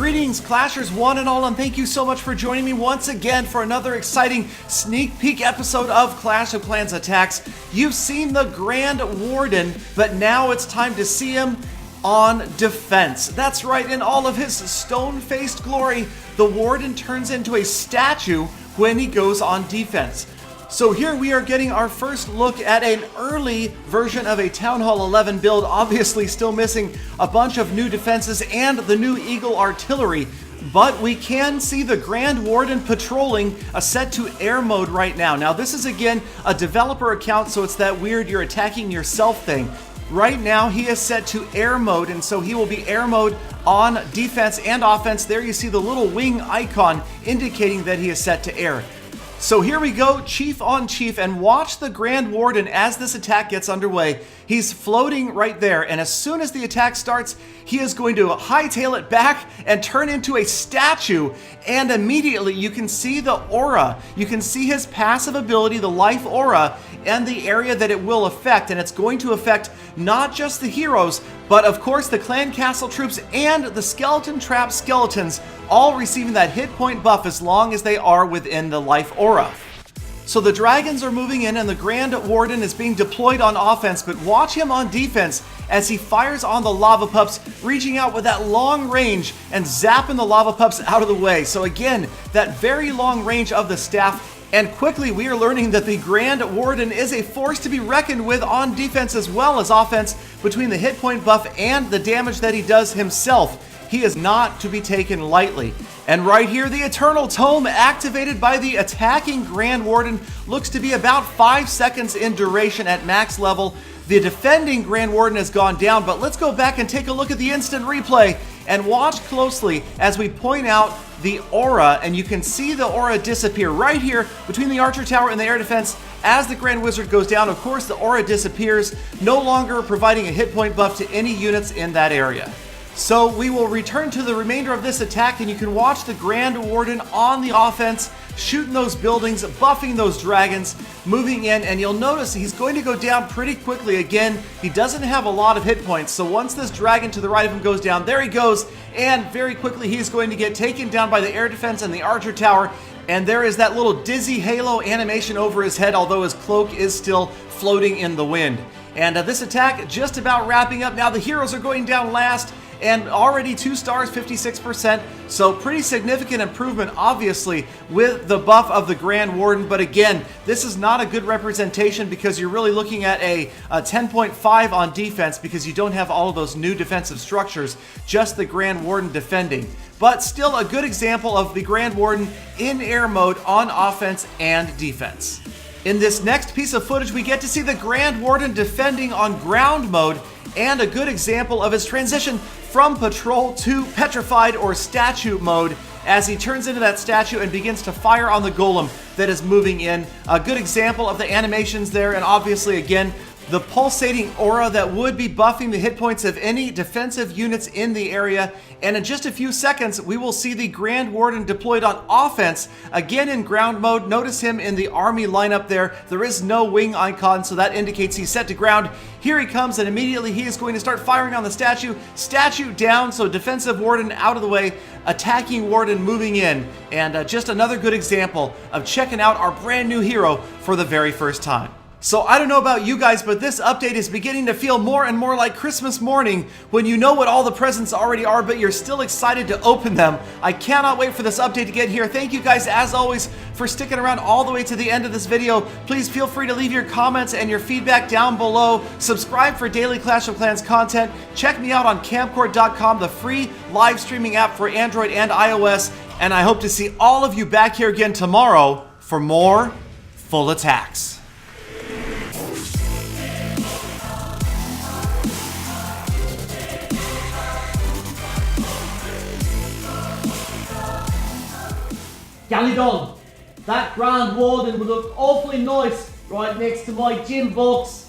Greetings, Clashers one and all, and thank you so much for joining me once again for another exciting sneak peek episode of Clash of Clans Attacks. You've seen the Grand Warden, but now it's time to see him on defense. That's right, in all of his stone-faced glory, the Warden turns into a statue when he goes on defense. So here we are getting our first look at an early version of a Town Hall 11 build, obviously still missing a bunch of new defenses and the new Eagle artillery. But we can see the Grand Warden patrolling a set to air mode right now. Now this is again a developer account, so it's that weird you're attacking yourself thing. Right now he is set to air mode, and so he will be air mode on defense and offense. There you see the little wing icon indicating that he is set to air. So here we go, chief on chief, and watch the Grand Warden as this attack gets underway. He's floating right there, and as soon as the attack starts, he is going to hightail it back and turn into a statue, and immediately you can see the aura. You can see his passive ability, the life aura, and the area that it will affect, and it's going to affect not just the heroes, but of course the clan castle troops and the skeleton trap skeletons, all receiving that hit point buff as long as they are within the life aura. So the dragons are moving in and the Grand Warden is being deployed on offense, but watch him on defense as he fires on the lava pups, reaching out with that long range and zapping the lava pups out of the way. So again, that very long range of the staff. And quickly we are learning that the Grand Warden is a force to be reckoned with on defense as well as offense. Between the hit point buff and the damage that he does himself, he is not to be taken lightly. And right here, the Eternal Tome activated by the attacking Grand Warden looks to be about 5 seconds in duration at max level. The defending Grand Warden has gone down, but let's go back and take a look at the instant replay and watch closely as we point out the aura, and you can see the aura disappear right here between the Archer Tower and the Air Defense. As the Grand Wizard goes down, of course, the aura disappears, no longer providing a hit point buff to any units in that area. So we will return to the remainder of this attack, and you can watch the Grand Warden on the offense, shooting those buildings, buffing those dragons, moving in, and you'll notice he's going to go down pretty quickly. Again, he doesn't have a lot of hit points, so once this dragon to the right of him goes down, there he goes, and very quickly he's going to get taken down by the Air Defense and the Archer Tower, and there is that little dizzy halo animation over his head, although his cloak is still floating in the wind. And this attack just about wrapping up. Now the heroes are going down last, and already 2 stars, 56%, so pretty significant improvement, obviously, with the buff of the Grand Warden. But again, this is not a good representation because you're really looking at a 10.5 on defense because you don't have all of those new defensive structures, just the Grand Warden defending. But still a good example of the Grand Warden in air mode on offense and defense. In this next piece of footage, we get to see the Grand Warden defending on ground mode, and a good example of his transition from patrol to petrified or statue mode as he turns into that statue and begins to fire on the golem that is moving in. A good example of the animations there, and obviously again the pulsating aura that would be buffing the hit points of any defensive units in the area. And in just a few seconds, we will see the Grand Warden deployed on offense, again in ground mode. Notice him in the army lineup there. There is no wing icon, so that indicates he's set to ground. Here he comes, and immediately he is going to start firing on the statue. Statue down, so defensive Warden out of the way, attacking Warden moving in. And just another good example of checking out our brand new hero for the very first time. So I don't know about you guys, but this update is beginning to feel more and more like Christmas morning when you know what all the presents already are, but you're still excited to open them. I cannot wait for this update to get here. Thank you guys, as always, for sticking around all the way to the end of this video. Please feel free to leave your comments and your feedback down below. Subscribe for daily Clash of Clans content. Check me out on camcord.com, the free live streaming app for Android and iOS. And I hope to see all of you back here again tomorrow for more full attacks. Galidon, that Grand Warden would look awfully nice right next to my gym box.